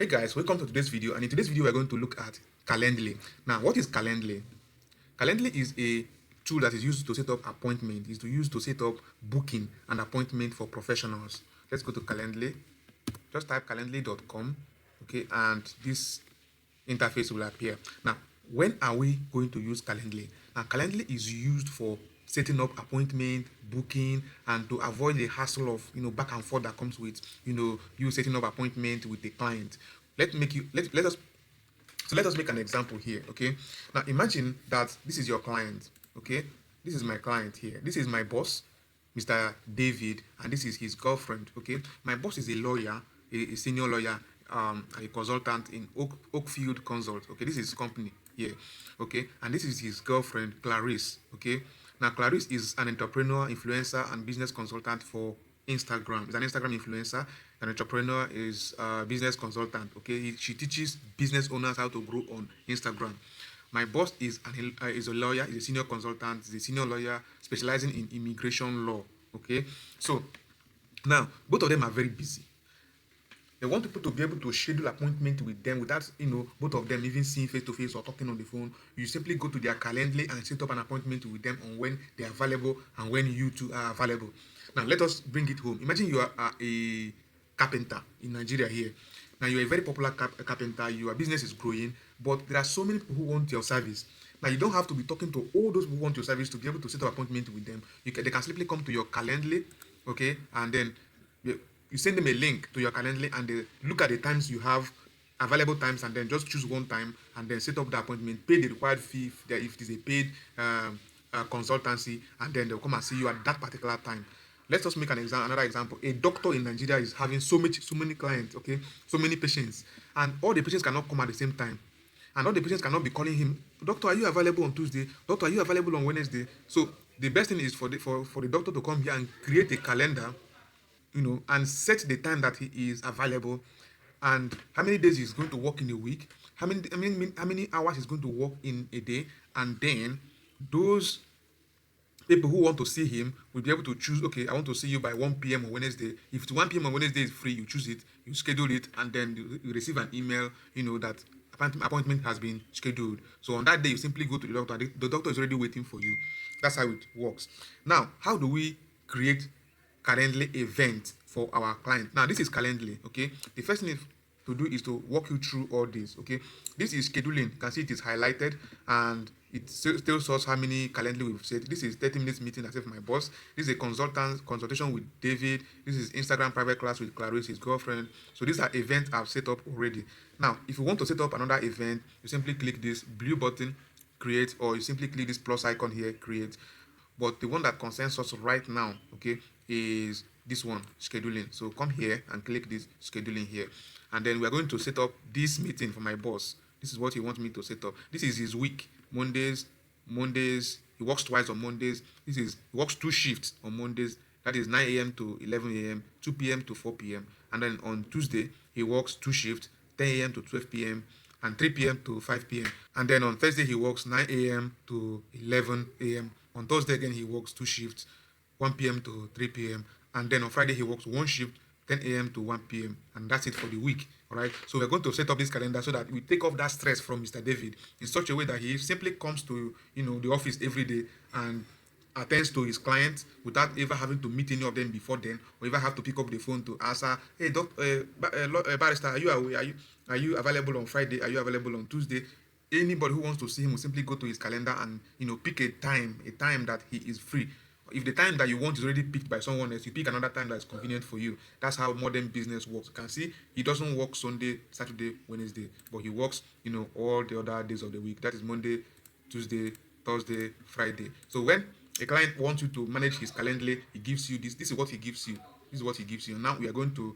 Hey guys, welcome to today's video, and in today's video we're going to look at Calendly. Now, what is Calendly? Calendly is a tool that is used to set up appointment, is to use to set up booking and appointment for professionals. Let's go to Calendly. Just type calendly.com, okay, and this interface will appear. Now, when are we going to use Calendly? Now, Calendly is used for setting up appointment, booking, and to avoid the hassle of back and forth that comes with you setting up appointment with the client. Let us make an example here. Okay, now imagine that this is your client. Okay, this is my client here. This is my boss, Mr. David, and this is his girlfriend. Okay, my boss is a lawyer, a senior lawyer, a consultant in Oakfield Consult. Okay, this is his company here. Okay, and this is his girlfriend, Clarice. Okay, now Clarice is an entrepreneur, influencer, and business consultant for Instagram. Is an Instagram influencer. An entrepreneur, is a business consultant. Okay, she teaches business owners how to grow on Instagram. My boss is a lawyer, is a senior consultant, is a senior lawyer specializing in immigration law. Okay, so now both of them are very busy. They want people to be able to schedule appointment with them without both of them even seeing face to face or talking on the phone. You simply go to their Calendly and set up an appointment with them on when they are available and when you two are available. Now let us bring it home. Imagine you are a carpenter in Nigeria here. Now you're a very popular carpenter. Your business is growing, but there are so many people who want your service. Now you don't have to be talking to all those who want your service to be able to set up appointment with them. They can simply come to your Calendly, okay, and then you send them a link to your Calendly, and they look at the times you have available times, and then just choose one time and then set up the appointment, pay the required fee if it is a paid consultancy, and then they'll come and see you at that particular time. Let's just make another example. A doctor in Nigeria is having so many clients, okay, so many patients, and all the patients cannot come at the same time. And all the patients cannot be calling him, Doctor, are you available on Tuesday? Doctor, are you available on Wednesday? So the best thing is for the doctor to come here and create a calendar, and set the time that he is available, and how many days he's going to work in a week, how many hours he's going to work in a day, and then those people who want to see him will be able to choose, okay, I want to see you by 1 p.m. on Wednesday. If 1 p.m. on Wednesday is free, you choose it, you schedule it, and then you receive an email, that appointment has been scheduled. So on that day, you simply go to the doctor. The doctor is already waiting for you. That's how it works. Now, how do we create Calendly event for our client? Now, this is Calendly, okay? The first thing to do is to walk you through all this, okay? This is scheduling. You can see it is highlighted, and it still shows how many Calendly we've set. This is 30 minutes meeting as if my boss. This is a consultation with David. This is Instagram private class with Clarice, his girlfriend. So these are events I've set up already. Now, if you want to set up another event, you simply click this blue button, create, or you simply click this plus icon here, create. But the one that concerns us right now, okay, is this one, scheduling. So come here and click this scheduling here, and then we are going to set up this meeting for my boss. This is what he wants me to set up. This is his week. Mondays, he works twice on Mondays. He works 2 shifts on Mondays. That is 9 a.m. to 11 a.m., 2 p.m. to 4 p.m. And then on Tuesday, he works 2 shifts, 10 a.m. to 12 p.m. and 3 p.m. to 5 p.m. And then on Thursday, he works 9 a.m. to 11 a.m. On Thursday, again, he works 2 shifts, 1 p.m. to 3 p.m. And then on Friday, he works 1 shift, 10 a.m. to 1 p.m. And that's it for the week. All right. So we're going to set up this calendar so that we take off that stress from Mr. David in such a way that he simply comes to the office every day and attends to his clients without ever having to meet any of them before then, or even have to pick up the phone to answer, hey, barrister, are you away? Are you available on Friday? Are you available on Tuesday? Anybody who wants to see him will simply go to his calendar and pick a time that he is free. If the time that you want is already picked by someone else, you pick another time that's convenient for you. That's how modern business works. You can see he doesn't work Sunday, Saturday, Wednesday, but he works, all the other days of the week. That is Monday, Tuesday, Thursday, Friday. So when a client wants you to manage his Calendly, he gives you this. This is what he gives you. This is what he gives you. Now we are going to,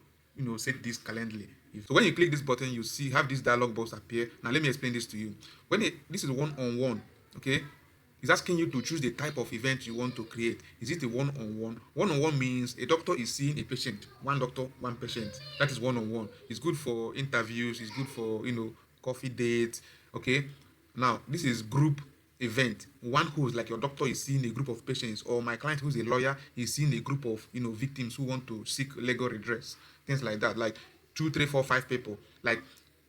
set this Calendly. So when you click this button, you have this dialog box appear. Now let me explain this to you. This is one-on-one, okay? It's asking you to choose the type of event you want to create. Is it a one-on-one? One-on-one means a doctor is seeing a patient. One doctor, one patient. That is one-on-one. It's good for interviews. It's good for, coffee dates. Okay? Now, this is group event. One who's like your doctor is seeing a group of patients, or my client who's a lawyer is seeing a group of, victims who want to seek legal redress. Things like that. Like 2, 3, 4, 5 people. Like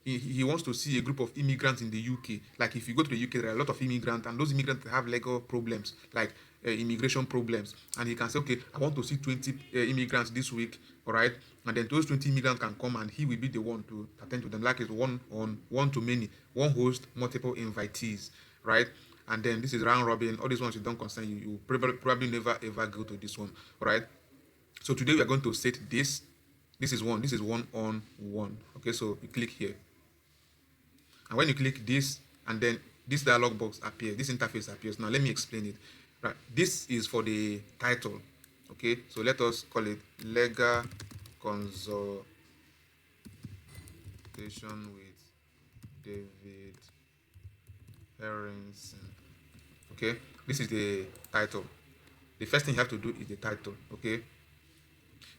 he wants to see a group of immigrants in the UK. Like if you go to the UK, there are a lot of immigrants, and those immigrants have legal problems, like immigration problems. And he can say, okay, I want to see 20 immigrants this week, all right? And then those 20 immigrants can come, and he will be the one to attend to them, like it's one to many, one host, multiple invitees, right? And then this is round robin. All these ones you don't concern you. You probably never ever go to this one, all right? So today we are going to set this. This is one on one. Okay, so you click here. And when you click this, and then this dialog box appears, this interface appears. Now let me explain it. Right, this is for the title. Okay, so let us call it legal consultation with David Harrison. Okay, this is the title. The first thing you have to do is the title. Okay,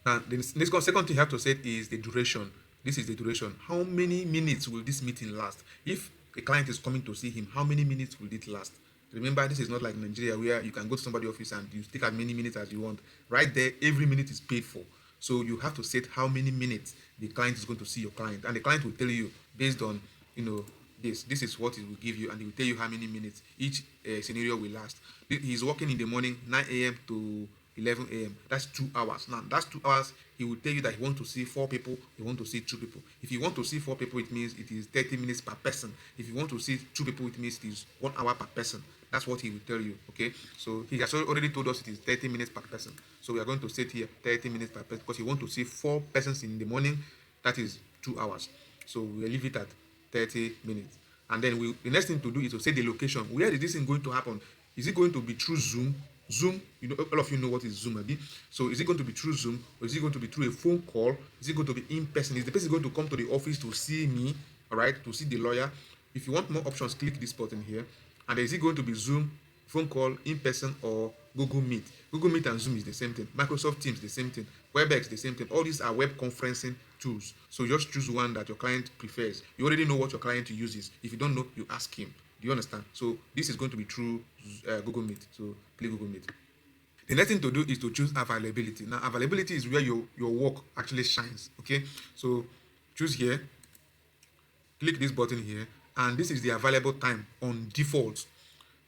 now the second thing you have to set is the duration. This is the duration. How many minutes will this meeting last? If a client is coming to see him, how many minutes will it last? Remember, this is not like Nigeria where you can go to somebody's office and you take as many minutes as you want. Right there, every minute is paid for. So you have to set how many minutes the client is going to see your client, and the client will tell you based on this is what it will give you, and he will tell you how many minutes each scenario will last. He's working in the morning 9 a.m. to 11 a.m. That's 2 hours. Now that's 2 hours. He will tell you that he wants to see 4 people, he wants to see 2 people. If you want to see 4 people, it means it is 30 minutes per person. If you want to see 2 people, it means it is 1 hour per person. That's what he will tell you. Okay, so he has already told us it is 30 minutes per person. So we are going to set here 30 minutes per person because he wants to see 4 persons in the morning. That is 2 hours. So we'll leave it at 30 minutes. And then the next thing to do is to set the location. Where is this thing going to happen? Is it going to be through Zoom? Zoom, all of you know what is Zoom, maybe. So is it going to be through Zoom, or is it going to be through a phone call? Is it going to be in person? Is the person going to come to the office to see me, all right, to see the lawyer? If you want more options, click this button here. And is it going to be Zoom, phone call, in person, or Google Meet? Google Meet and Zoom is the same thing. Microsoft Teams, the same thing. WebEx, the same thing. All these are web conferencing tools. So just choose one that your client prefers. You already know what your client uses. If you don't know, you ask him. Do you understand? So this is going to be through Google Meet. So click Google Meet. The next thing to do is to choose availability. Now availability is where your work actually shines. Okay, so choose here, click this button here, and this is the available time on default.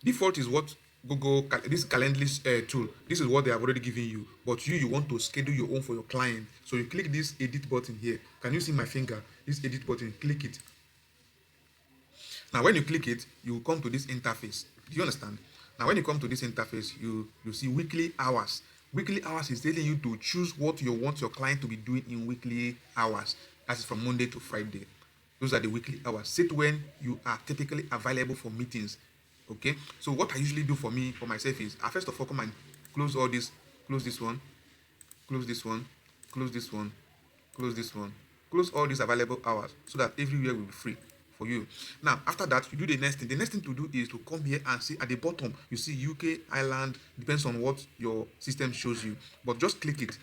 Default is what this Calendly tool, this is what they have already given you, but you want to schedule your own for your client. So you click this edit button here. Can you see my finger? This edit button, click it. Now when you click it, you will come to this interface. Do you understand? Now when you come to this interface, you see weekly hours. Weekly hours is telling you to choose what you want your client to be doing in weekly hours. That is from Monday to Friday. Those are the weekly hours. Set when you are typically available for meetings. Okay, so what I usually do for myself is I first of all come and close all this, close this one, close this one, close this one, close this one, close all these available hours so that everywhere will be free for you. Now after that, you do the next thing. The next thing to do is to come here and see at the bottom you see UK, Ireland, depends on what your system shows you, but just click it.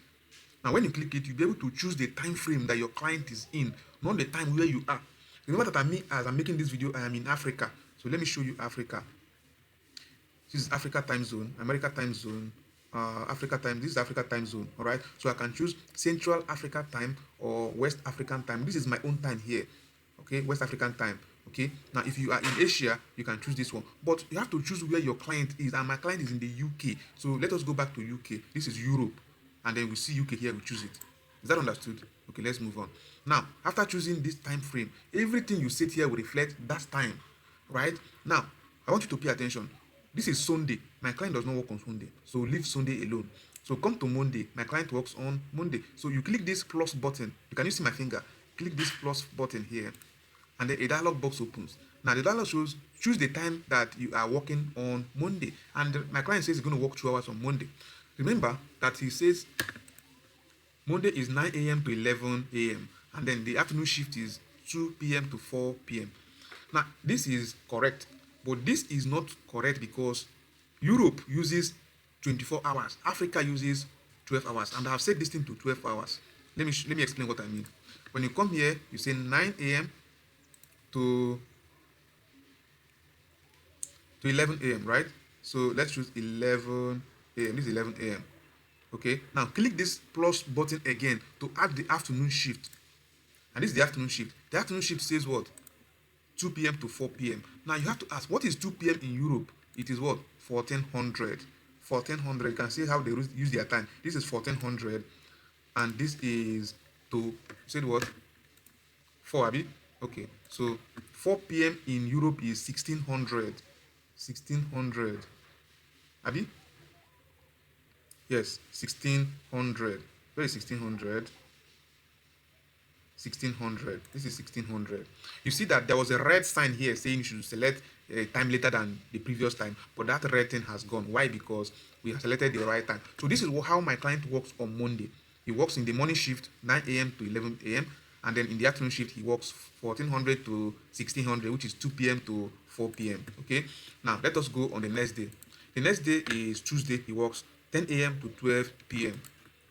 Now when you click it, you'll be able to choose the time frame that your client is in, not the time where you are. Remember that as I'm making this video, I am in Africa. So let me show you Africa. This is Africa time zone, America time zone, Africa time. This is Africa time zone. All right. So I can choose Central Africa time or West African time. This is my own time here. Okay, West African time. Okay. Now if you are in Asia, you can choose this one, but you have to choose where your client is. And my client is in the UK. So let us go back to UK. This is Europe, and then we see UK here. We choose it. Is that understood? Okay, let's move on. Now after choosing this time frame, everything you set here will reflect that time. Right now, I want you to pay attention. This is Sunday. My client does not work on Sunday, so leave Sunday alone. So come to Monday. My client works on Monday. So you click this plus button. Can you see my finger? Click this plus button here, and then a dialog box opens. Now the dialog shows choose the time that you are working on Monday, and my client says he's going to work 2 hours on Monday. Remember that he says Monday is 9 a.m. to 11 a.m. and then the afternoon shift is 2 p.m. to 4 p.m. Now, this is correct, but this is not correct because Europe uses 24 hours. Africa uses 12 hours, and I have set this thing to 12 hours. Let me explain what I mean. When you come here, you say 9 a.m. to 11 a.m., right? So let's choose 11 a.m. This is 11 a.m. Okay, now click this plus button again to add the afternoon shift. and this is the afternoon shift. The afternoon shift says what? 2 p.m. to 4 p.m. Now you have to ask, what is 2 p.m. in Europe? It is what? 1400. 1400. You can see how they use their time. This is 1400, and this is to say what? 4, Abi? Okay, so 4 p.m. in Europe is 1600. 1600. Abi? Yes, 1600. Where is 1600? 1600. This is 1600. You see that there was a red sign here saying you should select a time later than the previous time, but that red thing has gone. Why? Because we have selected the right time. So this is how my client works on Monday. He works in the morning shift 9 a.m. to 11 a.m. and then in the afternoon shift he works 1400 to 1600, which is 2 p.m. to 4 p.m. Okay, now let us go on the next day. The next day is Tuesday. He works 10 a.m. to 12 p.m.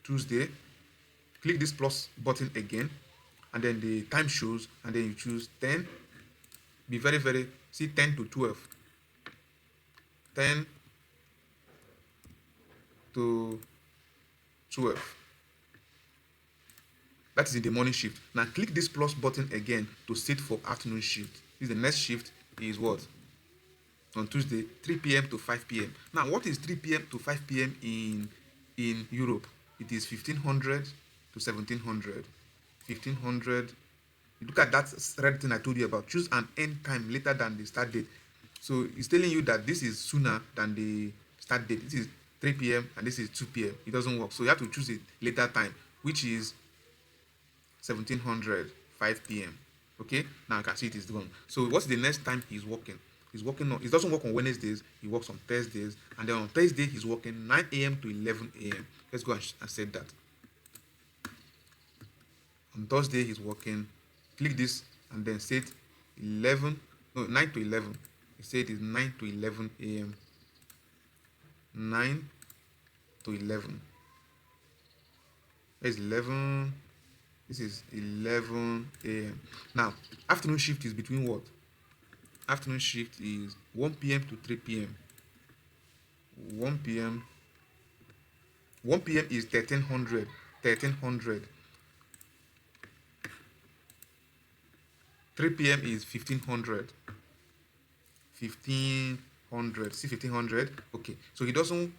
Tuesday. Click this plus button again, and then the time shows, and then you choose 10. Be very see 10 to 12. 10 to 12. That is in the morning shift. Now click this plus button again to set for afternoon shift. This is the next shift is what? On Tuesday, 3 p.m. to 5 p.m. Now what is 3 p.m. to 5 p.m. in Europe? It is 1500 to 1700. 1500. Look at that red thing I told you about. Choose an end time later than the start date. So it's telling you that this is sooner than the start date. This is 3 p.m. and this is 2 p.m. It doesn't work. So you have to choose a later time, which is 1700, 5 p.m. Okay, now I can see it is gone. So what's the next time he's working? He's working on, he doesn't work on Wednesdays, he works on Thursdays, and then on Thursday he's working 9 a.m. to 11 a.m. Let's go and set that. On Thursday he's working, click this and then set 9 to 11. You say it is 9 to 11 a.m. 9 to 11. There's 11. This is 11 a.m. Now, afternoon shift is between what? Afternoon shift is 1 p.m. to 3 p.m. 1 p.m. 1 p.m. is 1300. 1300. 3 p.m. is 1500. 1500. See 1500? Okay. So he doesn't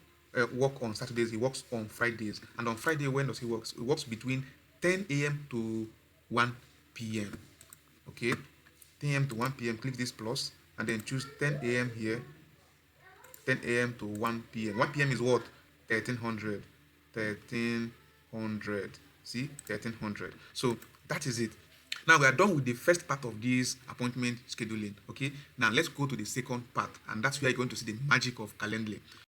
work on Saturdays. He works on Fridays. And on Friday, when does he work? He works between 10 a.m. to 1 p.m. Okay, 10 a.m. to 1 p.m. Click this plus and then choose 10 a.m. here. 10 a.m. to 1 p.m. 1 p.m. is what? 1300. 1300. See, 1300. So that is it. Now we are done with the first part of this appointment scheduling. Okay, now let's go to the second part, and that's where you're going to see the magic of Calendly.